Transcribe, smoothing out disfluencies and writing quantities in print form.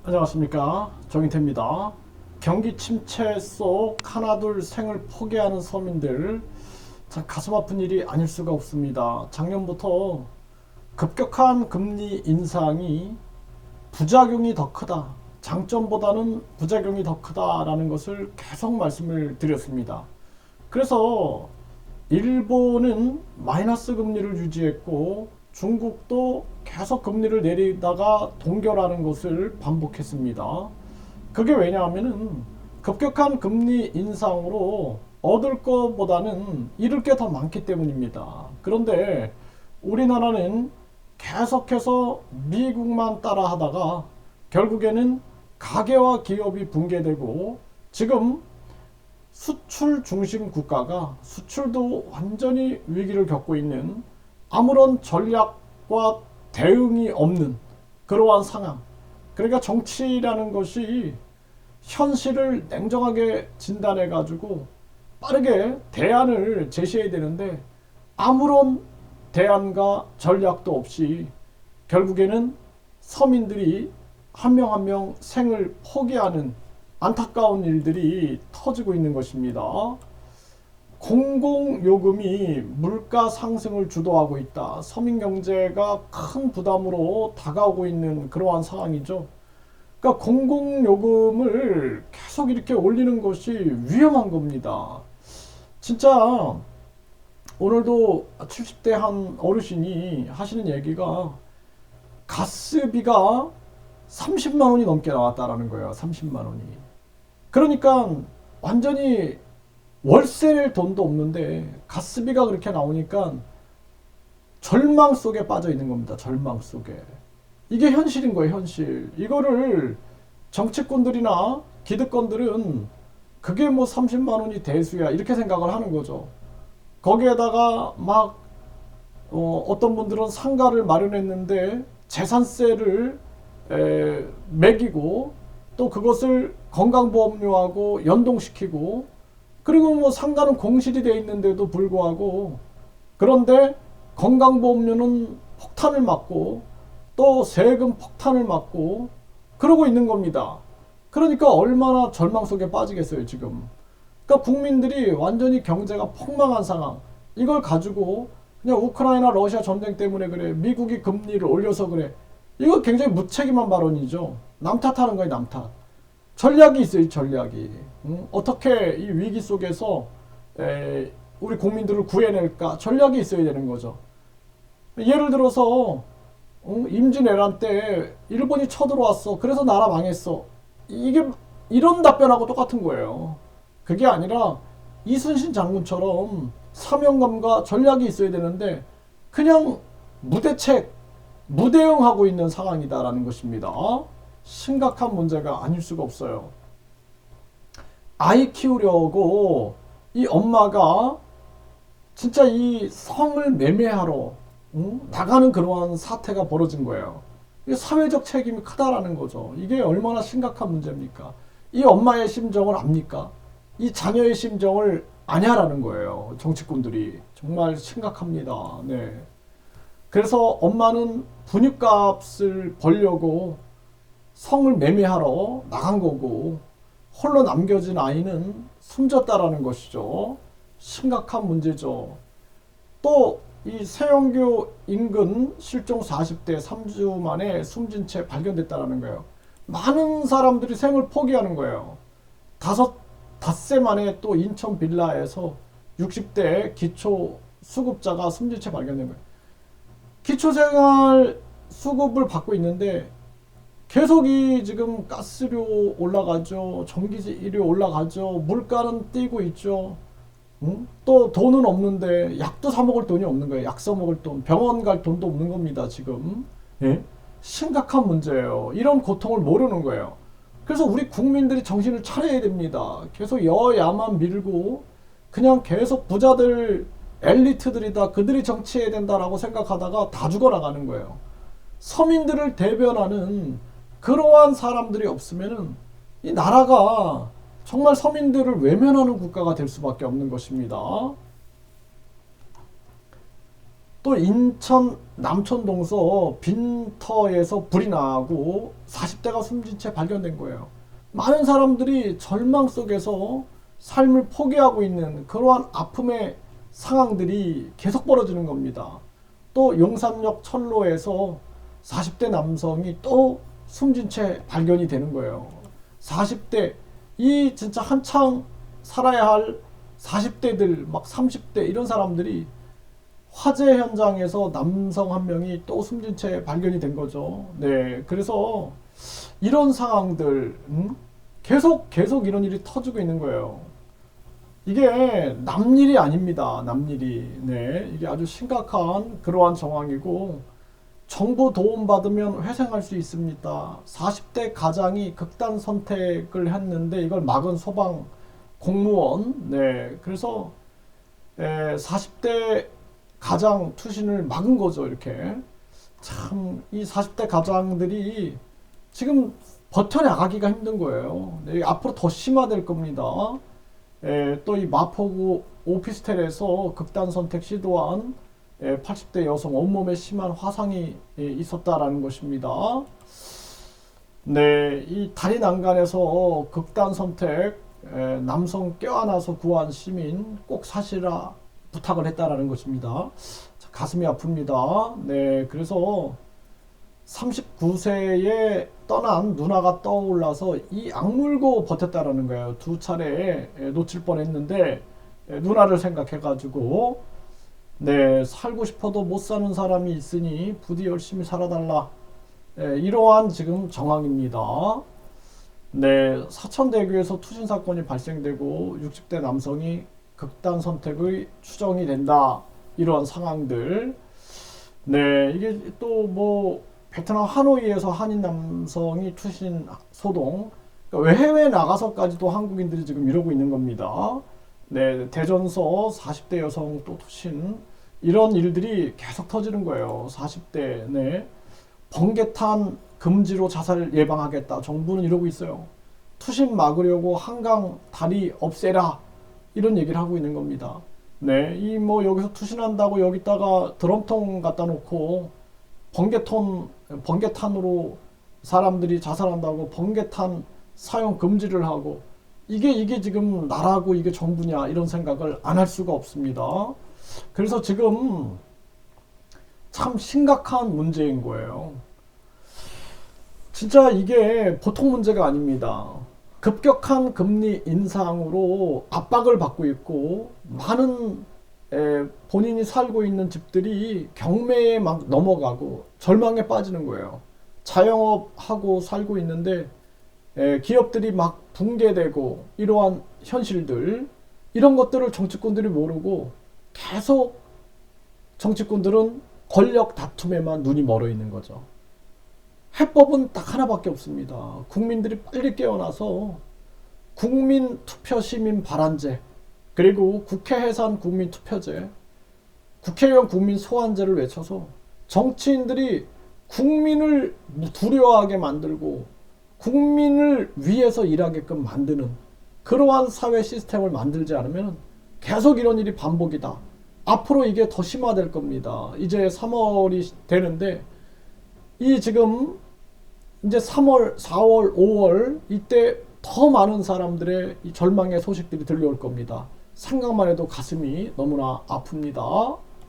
안녕하십니까, 정인태입니다. 경기 침체 속 하나둘 생을 포기하는 서민들, 참 가슴 아픈 일이 아닐 수가 없습니다. 작년부터 급격한 금리 인상이 부작용이 더 크다, 장점보다는 부작용이 더 크다라는 것을 계속 말씀을 드렸습니다. 그래서 일본은 마이너스 금리를 유지했고 중국도 계속 금리를 내리다가 동결하는 것을 반복했습니다. 그게 왜냐하면은 급격한 금리 인상으로 얻을 것보다는 잃을 게 더 많기 때문입니다. 그런데 우리나라는 계속해서 미국만 따라 하다가 결국에는 가계와 기업이 붕괴되고, 지금 수출 중심 국가가 수출도 완전히 위기를 겪고 있는, 아무런 전략과 대응이 없는 그러한 상황. 그러니까 정치라는 것이 현실을 냉정하게 진단해 가지고 빠르게 대안을 제시해야 되는데, 아무런 대안과 전략도 없이 결국에는 서민들이 한 명 한 명 생을 포기하는 안타까운 일들이 터지고 있는 것입니다. 공공요금이 물가 상승을 주도하고 있다. 서민 경제가 큰 부담으로 다가오고 있는 그러한 상황이죠. 그러니까 공공요금을 계속 이렇게 올리는 것이 위험한 겁니다. 진짜 오늘도 70대 한 어르신이 하시는 얘기가, 가스비가 30만 원이 넘게 나왔다라는 거예요. 30만 원이. 그러니까 완전히 월세 낼 돈도 없는데 가스비가 그렇게 나오니까 절망 속에 빠져 있는 겁니다. 절망 속에. 이게 현실인 거예요, 현실. 이거를 정치권들이나 기득권들은 그게 뭐 30만 원이 대수야 이렇게 생각을 하는 거죠. 거기에다가 막 어떤 분들은 상가를 마련했는데 재산세를 매기고, 또 그것을 건강보험료하고 연동시키고, 그리고 뭐 상가는 공실이 돼 있는데도 불구하고, 그런데 건강보험료는 폭탄을 맞고 또 세금 폭탄을 맞고 그러고 있는 겁니다. 그러니까 얼마나 절망 속에 빠지겠어요 지금. 그러니까 국민들이 완전히 경제가 폭망한 상황, 이걸 가지고 그냥 우크라이나 러시아 전쟁 때문에 그래, 미국이 금리를 올려서 그래, 이거 굉장히 무책임한 발언이죠. 남 탓하는 거예요, 남 탓. 전략이 있어요, 전략이. 어떻게 이 위기 속에서 우리 국민들을 구해낼까, 전략이 있어야 되는 거죠. 예를 들어서 임진왜란 때 일본이 쳐들어왔어, 그래서 나라 망했어, 이게 이런 답변하고 똑같은 거예요. 그게 아니라 이순신 장군처럼 사명감과 전략이 있어야 되는데 그냥 무대책, 무대응하고 있는 상황이다라는 것입니다. 심각한 문제가 아닐 수가 없어요. 아이 키우려고 이 엄마가 진짜 이 성을 매매하러 나가는 그러한 사태가 벌어진 거예요. 이게 사회적 책임이 크다라는 거죠. 이게 얼마나 심각한 문제입니까? 이 엄마의 심정을 압니까? 이 자녀의 심정을 아냐라는 거예요. 정치꾼들이. 정말 심각합니다. 네. 그래서 엄마는 분유값을 벌려고 성을 매매하러 나간 거고, 홀로 남겨진 아이는 숨졌다라는 것이죠. 심각한 문제죠. 또 이 세영교 인근 실종 40대 3주 만에 숨진 채 발견됐다는 거예요. 많은 사람들이 생을 포기하는 거예요. 닷새 만에 또 인천 빌라에서 60대 기초 수급자가 숨진 채 발견된 거예요. 기초생활 수급을 받고 있는데 계속 이 지금 가스료 올라가죠, 전기료 올라가죠, 물가는 뛰고 있죠. 또 돈은 없는데 약도 사 먹을 돈이 없는 거예요. 약 사 먹을 돈, 병원 갈 돈도 없는 겁니다 지금. 예? 심각한 문제예요. 이런 고통을 모르는 거예요. 그래서 우리 국민들이 정신을 차려야 됩니다. 계속 여야만 밀고 그냥 계속 부자들, 엘리트들이다, 그들이 정치해야 된다라고 생각하다가 다 죽어나가는 거예요. 서민들을 대변하는 그러한 사람들이 없으면은 이 나라가 정말 서민들을 외면하는 국가가 될 수밖에 없는 것입니다. 또 인천 남천동서 빈터에서 불이 나고 40대가 숨진 채 발견된 거예요. 많은 사람들이 절망 속에서 삶을 포기하고 있는 그러한 아픔의 상황들이 계속 벌어지는 겁니다. 또 용산역 철로에서 40대 남성이 또 숨진 채 발견이 되는 거예요. 40대, 이 진짜 한창 살아야 할 40대들, 막 30대 이런 사람들이 화재 현장에서 남성 한 명이 또 숨진 채 발견이 된 거죠. 네, 그래서 이런 상황들, 계속 이런 일이 터지고 있는 거예요. 이게 남일이 아닙니다. 남일이. 네, 이게 아주 심각한 그러한 정황이고, 정부 도움 받으면 회생할 수 있습니다. 40대 가장이 극단 선택을 했는데 이걸 막은 소방 공무원. 네, 그래서 40대 가장 투신을 막은 거죠. 이렇게 참 이 40대 가장들이 지금 버텨나가기가 힘든 거예요. 네, 앞으로 더 심화될 겁니다. 또 이 마포구 오피스텔에서 극단 선택 시도한 80대 여성 온몸에 심한 화상이 있었다라는 것입니다. 네, 이 다리 난간에서 극단 선택 남성 껴안아서 구한 시민 꼭 사시라 부탁을 했다라는 것입니다. 가슴이 아픕니다. 네, 그래서 39세에 떠난 누나가 떠올라서 이 악물고 버텼다라는 거예요. 두 차례 놓칠 뻔했는데 누나를 생각해가지고 네, 살고 싶어도 못 사는 사람이 있으니 부디 열심히 살아달라. 이러한 지금 정황입니다. 네, 사천대교에서 투신 사건이 발생되고 60대 남성이 극단 선택의 추정이 된다. 이러한 상황들. 네, 이게 또 뭐 베트남 하노이에서 한인 남성이 투신 소동. 그러니까 해외에 나가서까지도 한국인들이 지금 이러고 있는 겁니다. 네, 대전서 40대 여성 또 투신. 이런 일들이 계속 터지는 거예요. 40대. 네. 번개탄 금지로 자살 예방하겠다. 정부는 이러고 있어요. 투신 막으려고 한강 다리 없애라. 이런 얘기를 하고 있는 겁니다. 네, 이 뭐 여기서 투신한다고 여기다가 드럼통 갖다 놓고 번개탄으로 사람들이 자살한다고 번개탄 사용 금지를 하고 이게 지금 나라고 이게 정부냐 이런 생각을 안 할 수가 없습니다. 그래서 지금 참 심각한 문제인 거예요. 진짜 이게 보통 문제가 아닙니다. 급격한 금리 인상으로 압박을 받고 있고 많은 본인이 살고 있는 집들이 경매에 막 넘어가고 절망에 빠지는 거예요. 자영업하고 살고 있는데 기업들이 막 붕괴되고 이러한 현실들 이런 것들을 정치권들이 모르고 계속 정치권들은 권력 다툼에만 눈이 멀어 있는 거죠. 해법은 딱 하나밖에 없습니다. 국민들이 빨리 깨어나서 국민 투표 시민 발안제 그리고 국회 해산 국민 투표제 국회의원 국민 소환제를 외쳐서 정치인들이 국민을 두려워하게 만들고 국민을 위해서 일하게끔 만드는 그러한 사회 시스템을 만들지 않으면 계속 이런 일이 반복이다. 앞으로 이게 더 심화될 겁니다. 이제 3월이 되는데 이 지금 이제 3월, 4월, 5월 이때 더 많은 사람들의 이 절망의 소식들이 들려올 겁니다. 생각만 해도 가슴이 너무나 아픕니다.